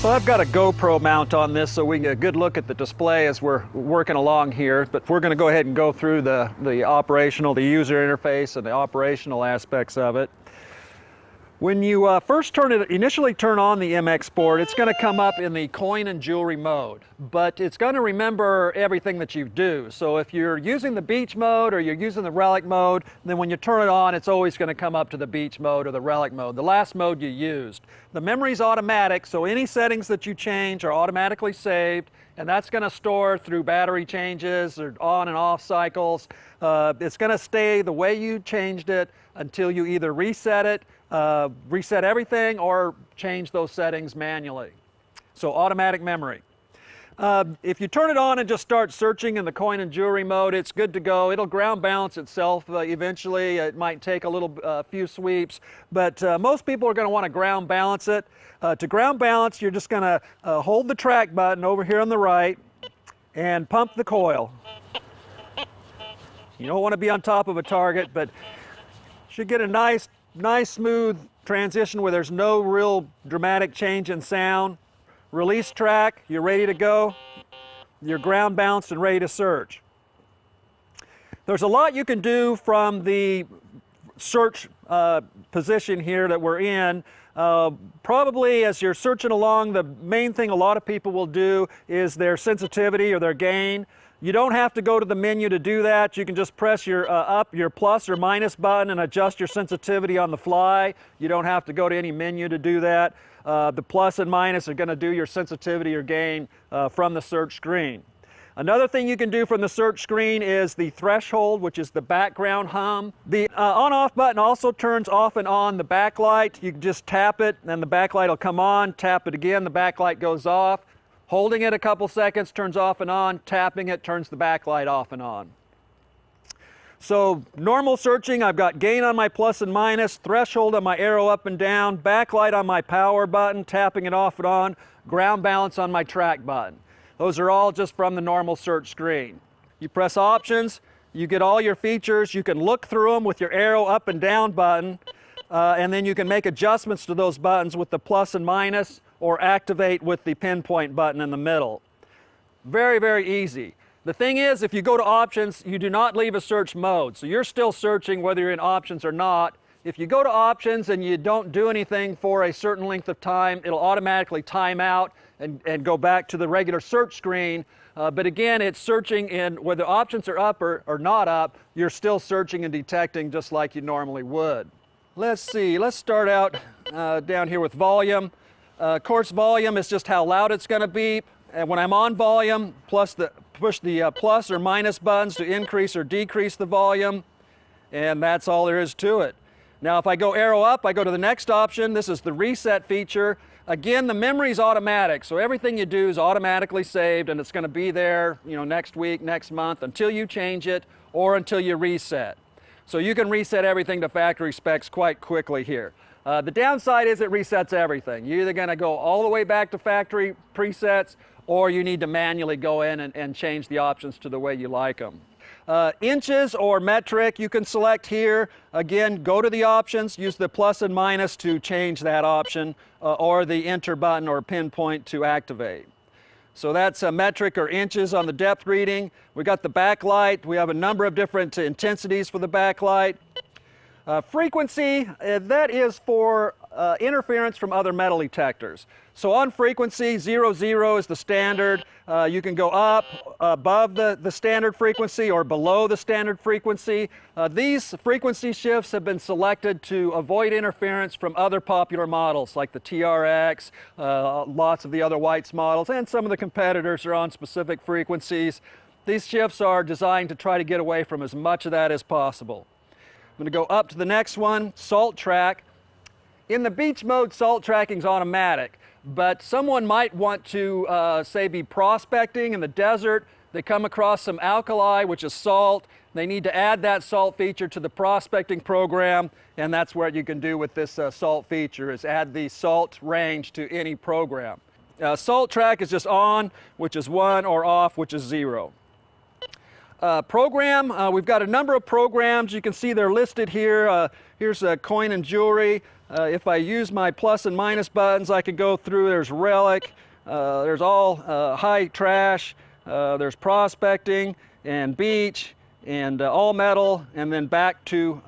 So I've got a GoPro mount on this so we can get a good look at the display as we're working along here, but we're going to go ahead and go through the the user interface and the operational aspects of it. When you initially turn on the MXSPORT, it's going to come up in the coin and jewelry mode, but it's going to remember everything that you do. So if you're using the beach mode or you're using the relic mode, then when you turn it on, it's always going to come up to the beach mode or the relic mode, the last mode you used. The memory's automatic, so any settings that you change are automatically saved, and that's going to store through battery changes or on and off cycles. It's going to stay the way you changed it until you either reset it, reset everything, or change those settings manually. So automatic memory. If you turn it on and just start searching in the coin and jewelry mode, it's good to go. It'll ground balance itself eventually. It might take a few sweeps, but most people are going to want to ground balance it. To ground balance, you're just going to hold the track button over here on the right and pump the coil. You don't want to be on top of a target, but should get a nice smooth transition where there's no real dramatic change in sound. Release track, you're ready to go. You're ground balanced and ready to search. There's a lot you can do from the search position here that we're in. Probably as you're searching along, the main thing a lot of people will do is their sensitivity or their gain. You don't have to go to the menu to do that. You can just press your your plus or minus button and adjust your sensitivity on the fly. You don't have to go to any menu to do that. The plus and minus are going to do your sensitivity or gain from the search screen. Another thing you can do from the search screen is the threshold, which is the background hum. The on-off button also turns off and on the backlight. You can just tap it and the backlight will come on. Tap it again, the backlight goes off. Holding it a couple seconds turns off and on. Tapping it turns the backlight off and on. So normal searching, I've got gain on my plus and minus, threshold on my arrow up and down, backlight on my power button, tapping it off and on, ground balance on my track button. Those are all just from the normal search screen. You press options, you get all your features, you can look through them with your arrow up and down button, and then you can make adjustments to those buttons with the plus and minus, or activate with the pinpoint button in the middle. Very, very easy. The thing is, if you go to options, you do not leave a search mode. So you're still searching whether you're in options or not. If you go to options and you don't do anything for a certain length of time, it'll automatically time out and go back to the regular search screen. But again, it's searching in whether options are up or not up, you're still searching and detecting just like you normally would. Let's see, let's start out down here with volume. Course volume is just how loud it's going to beep, and when I'm on volume, push the plus or minus buttons to increase or decrease the volume, and that's all there is to it. Now if I go arrow up, I go to the next option. This is the reset feature. Again, the memory is automatic, so everything you do is automatically saved, and it's going to be there, next week, next month, until you change it or until you reset. So you can reset everything to factory specs quite quickly here. The downside is it resets everything. You're either going to go all the way back to factory presets, or you need to manually go in and change the options to the way you like them. Inches or metric, you can select here. Again, go to the options, use the plus and minus to change that option, or the enter button or pinpoint to activate. So that's a metric or inches on the depth reading. We got the backlight. We have a number of different intensities for the backlight. Frequency, that is for interference from other metal detectors. So on frequency, 0, 0 is the standard. You can go up above the standard frequency or below the standard frequency. These frequency shifts have been selected to avoid interference from other popular models like the TRX, lots of the other White's models, and some of the competitors are on specific frequencies. These shifts are designed to try to get away from as much of that as possible. I'm going to go up to the next one, salt track. In the beach mode, salt tracking is automatic, but someone might want to, say, be prospecting in the desert. They come across some alkali, which is salt. They need to add that salt feature to the prospecting program, and that's what you can do with this salt feature, is add the salt range to any program. Salt track is just on, which is 1, or off, which is 0. Program, we've got a number of programs. You can see they're listed here. Here's coin and jewelry. If I use my plus and minus buttons, I can go through. There's relic, there's all high trash, there's prospecting and beach, and all metal, and then back to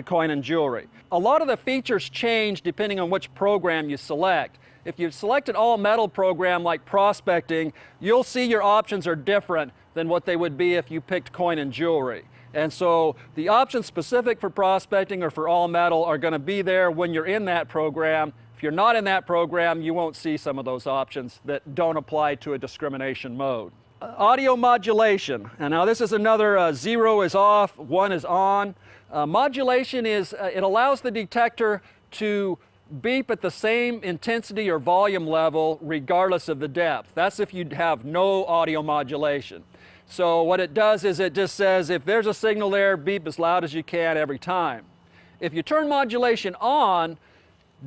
coin and jewelry. A lot of the features change depending on which program you select. If you've selected all metal program like prospecting, you'll see your options are different than what they would be if you picked coin and jewelry. And so the options specific for prospecting or for all metal are going to be there when you're in that program. If you're not in that program, you won't see some of those options that don't apply to a discrimination mode. Audio modulation. And now this is another 0 is off, 1 is on. Modulation is, it allows the detector to beep at the same intensity or volume level regardless of the depth. That's if you have no audio modulation. So what it does is it just says if there's a signal there, beep as loud as you can every time. If you turn modulation on,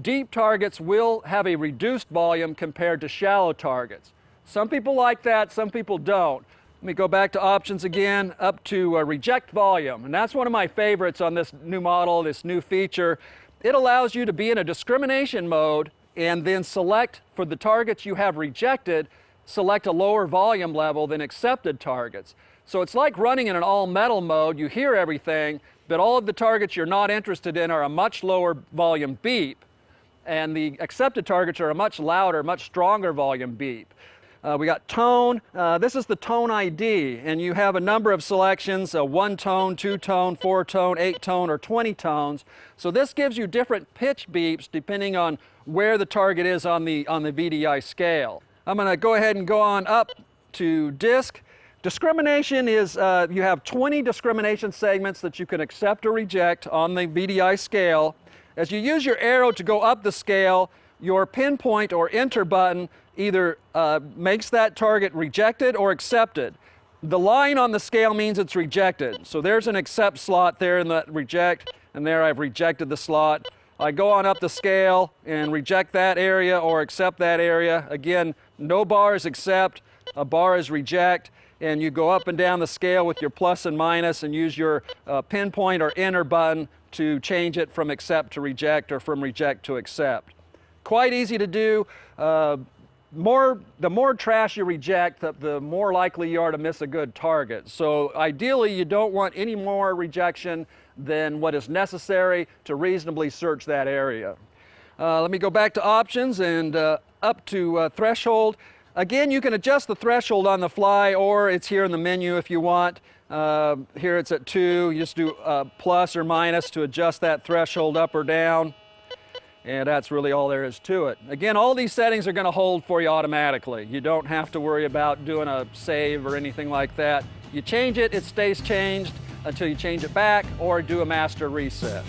deep targets will have a reduced volume compared to shallow targets. Some people like that, some people don't. Let me go back to options again, up to reject volume. And that's one of my favorites on this new model, this new feature. It allows you to be in a discrimination mode and then select for the targets you have rejected, select a lower volume level than accepted targets. So it's like running in an all metal mode. You hear everything, but all of the targets you're not interested in are a much lower volume beep, and the accepted targets are a much louder, much stronger volume beep. We got tone. This is the tone ID, and you have a number of selections, 1 tone, 2 tone, 4 tone, 8 tone, or 20 tones. So this gives you different pitch beeps depending on where the target is on the VDI scale. I'm going to go ahead and go on up to disc. Discrimination is, you have 20 discrimination segments that you can accept or reject on the VDI scale. As you use your arrow to go up the scale, your pinpoint or enter button either makes that target rejected or accepted. The line on the scale means it's rejected. So there's an accept slot there in the reject, and there I've rejected the slot. I go on up the scale and reject that area or accept that area. Again, no bar is accept, a bar is reject, and you go up and down the scale with your plus and minus and use your pinpoint or enter button to change it from accept to reject or from reject to accept. Quite easy to do. The more trash you reject, the more likely you are to miss a good target. So ideally, you don't want any more rejection than what is necessary to reasonably search that area. Let me go back to options and up to threshold. Again, you can adjust the threshold on the fly, or it's here in the menu if you want. Here it's at 2. You just do plus or minus to adjust that threshold up or down. And that's really all there is to it. Again, all these settings are going to hold for you automatically. You don't have to worry about doing a save or anything like that. You change it, it stays changed until you change it back or do a master reset.